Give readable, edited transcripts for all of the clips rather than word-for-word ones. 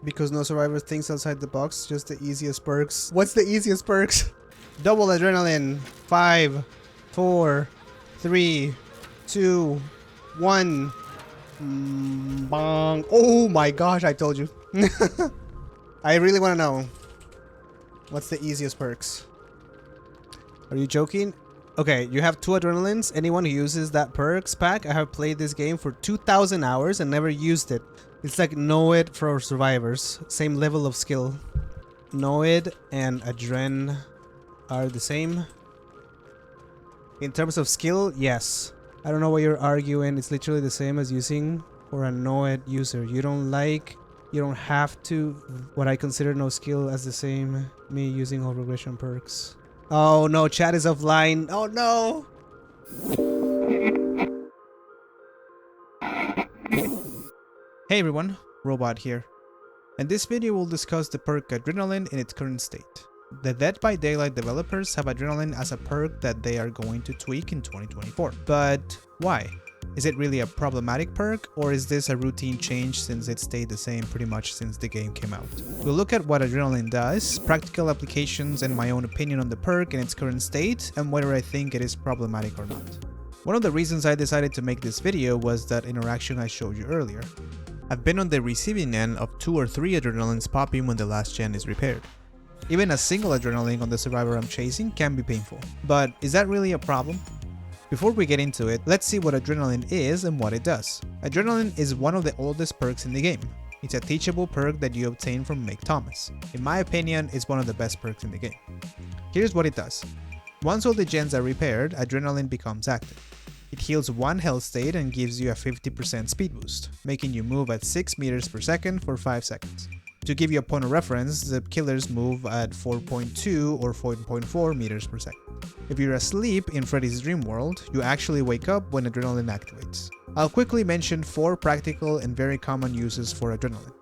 Because no survivor thinks outside the box, just the easiest perks. What's the easiest perks? Double adrenaline. 5, 4, 3, 2, 1. Bong. Oh my gosh, I told you. I really want to know. What's the easiest perks? Are you joking? Okay, you have 2 adrenalines. Anyone who uses that perks pack, I have played this game for 2,000 hours and never used it. It's like know it for survivors. Same level of skill. Know it and adren are the same. In terms of skill, yes. I don't know what you're arguing. It's literally the same as using for a know it user. You don't have to. What I consider no skill as the same. Me using all regression perks. Oh no, chat is offline. Oh no. Hey everyone, Robot here. In this video we'll discuss the perk Adrenaline in its current state. The Dead by Daylight developers have Adrenaline as a perk that they are going to tweak in 2024. But why? Is it really a problematic perk, or is this a routine change since it stayed the same pretty much since the game came out? We'll look at what Adrenaline does, practical applications, and my own opinion on the perk in its current state, and whether I think it is problematic or not. One of the reasons I decided to make this video was that interaction I showed you earlier. I've been on the receiving end of 2 or 3 adrenalines popping when the last gen is repaired. Even a single adrenaline on the survivor I'm chasing can be painful. But is that really a problem? Before we get into it, let's see what adrenaline is and what it does. Adrenaline is one of the oldest perks in the game. It's a teachable perk that you obtain from Mick Thomas. In my opinion, it's one of the best perks in the game. Here's what it does. Once all the gens are repaired, adrenaline becomes active. It heals 1 health state and gives you a 50% speed boost, making you move at 6 meters per second for 5 seconds. To give you a point of reference, the killers move at 4.2 or 4.4 meters per second. If you're asleep in Freddy's Dream World, you actually wake up when adrenaline activates. I'll quickly mention 4 practical and very common uses for adrenaline.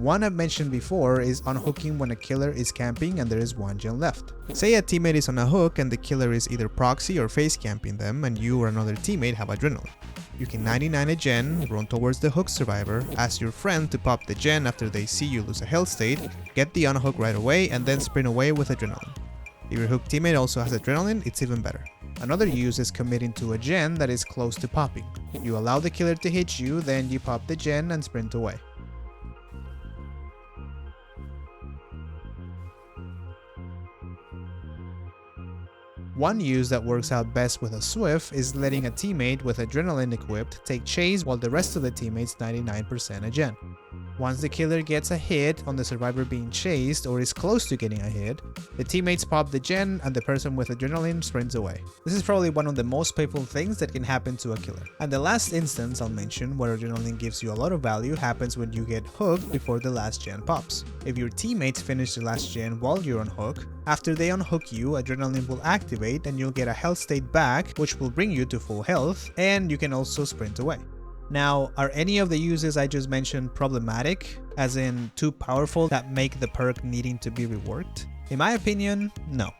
One I've mentioned before is unhooking when a killer is camping and there is 1 gen left. Say a teammate is on a hook and the killer is either proxy or face camping them and you or another teammate have adrenaline. You can 99 a gen, run towards the hook survivor, ask your friend to pop the gen after they see you lose a health state, get the unhook right away and then sprint away with adrenaline. If your hook teammate also has adrenaline, it's even better. Another use is committing to a gen that is close to popping. You allow the killer to hit you, then you pop the gen and sprint away. One use that works out best with a Swift is letting a teammate with adrenaline equipped take chase while the rest of the teammates 99% a gen. Once the killer gets a hit on the survivor being chased or is close to getting a hit, the teammates pop the gen and the person with adrenaline sprints away. This is probably one of the most painful things that can happen to a killer. And the last instance I'll mention where adrenaline gives you a lot of value happens when you get hooked before the last gen pops. If your teammates finish the last gen while you're on hook, after they unhook you, adrenaline will activate and you'll get a health state back, which will bring you to full health, and you can also sprint away. Now, are any of the uses I just mentioned problematic, as in too powerful that make the perk needing to be reworked? In my opinion, no.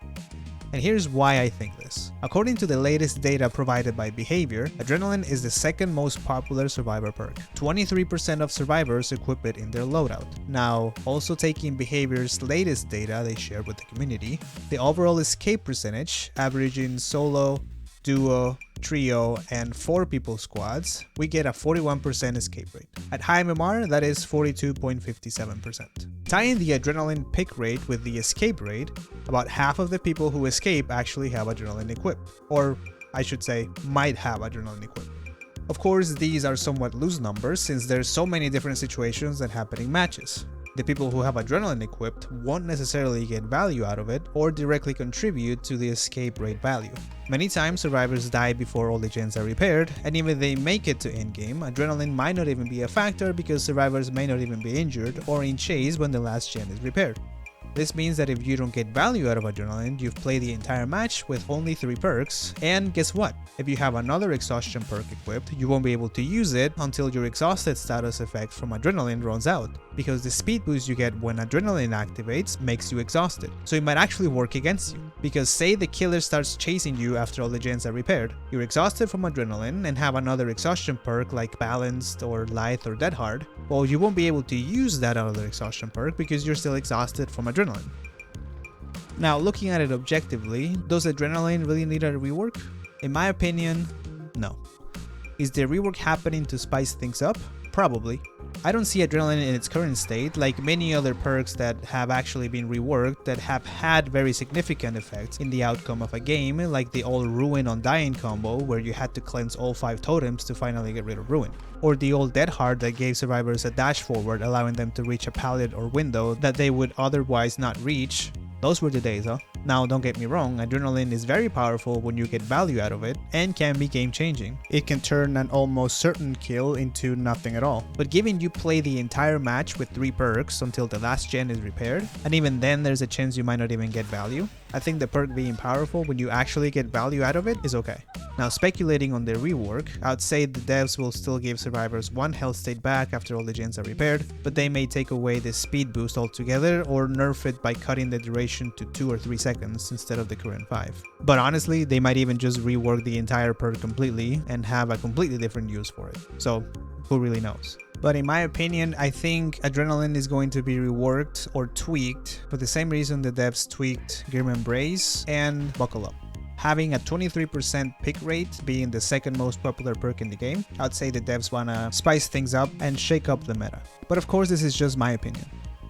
And here's why I think this. According to the latest data provided by Behavior, Adrenaline is the second most popular survivor perk. 23% of survivors equip it in their loadout. Now, also taking Behavior's latest data they shared with the community, the overall escape percentage, averaging solo, duo, trio, and 4-people squads, we get a 41% escape rate. At high MMR, that is 42.57%. Tying the adrenaline pick rate with the escape rate, about half of the people who escape actually have adrenaline equipped, or I should say, might have adrenaline equipped. Of course, these are somewhat loose numbers since there's so many different situations that happen in matches. The people who have adrenaline equipped won't necessarily get value out of it or directly contribute to the escape rate value. Many times survivors die before all the gens are repaired, and even if they make it to endgame, adrenaline might not even be a factor because survivors may not even be injured or in chase when the last gen is repaired. This means that if you don't get value out of Adrenaline, you've played the entire match with only 3 perks, and guess what? If you have another exhaustion perk equipped, you won't be able to use it until your exhausted status effect from Adrenaline runs out, because the speed boost you get when Adrenaline activates makes you exhausted. So it might actually work against you, because say the killer starts chasing you after all the gens are repaired, you're exhausted from Adrenaline and have another exhaustion perk like Balanced or Lithe or Dead Hard, well, you won't be able to use that other exhaustion perk because you're still exhausted from Adrenaline. Now, looking at it objectively, does Adrenaline really need a rework? In my opinion, no. Is the rework happening to spice things up? Probably. I don't see Adrenaline in its current state, like many other perks that have actually been reworked that have had very significant effects in the outcome of a game, like the old Ruin on Dying combo where you had to cleanse all 5 totems to finally get rid of Ruin. Or the old Dead Hard that gave survivors a dash forward, allowing them to reach a pallet or window that they would otherwise not reach. Those were the days, huh? Now, don't get me wrong, Adrenaline is very powerful when you get value out of it, and can be game changing. It can turn an almost certain kill into nothing at all. But given you play the entire match with 3 perks until the last gen is repaired, and even then there's a chance you might not even get value, I think the perk being powerful when you actually get value out of it is okay. Now, speculating on the rework, I'd say the devs will still give survivors 1 health state back after all the gens are repaired, but they may take away the speed boost altogether or nerf it by cutting the duration to 2 or 3 seconds instead of the current 5. But honestly, they might even just rework the entire perk completely and have a completely different use for it. So, who really knows? But in my opinion, I think Adrenaline is going to be reworked or tweaked for the same reason the devs tweaked Grim Embrace and Buckle Up. Having a 23% pick rate being the second most popular perk in the game, I'd say the devs wanna spice things up and shake up the meta. But of course, this is just my opinion.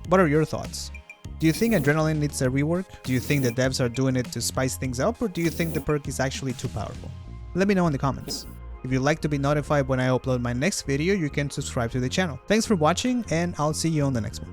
What are your thoughts? Do you think Adrenaline needs a rework? Do you think the devs are doing it to spice things up, or do you think the perk is actually too powerful? Let me know in the comments. If you'd like to be notified when I upload my next video, you can subscribe to the channel. Thanks for watching, and I'll see you on the next one.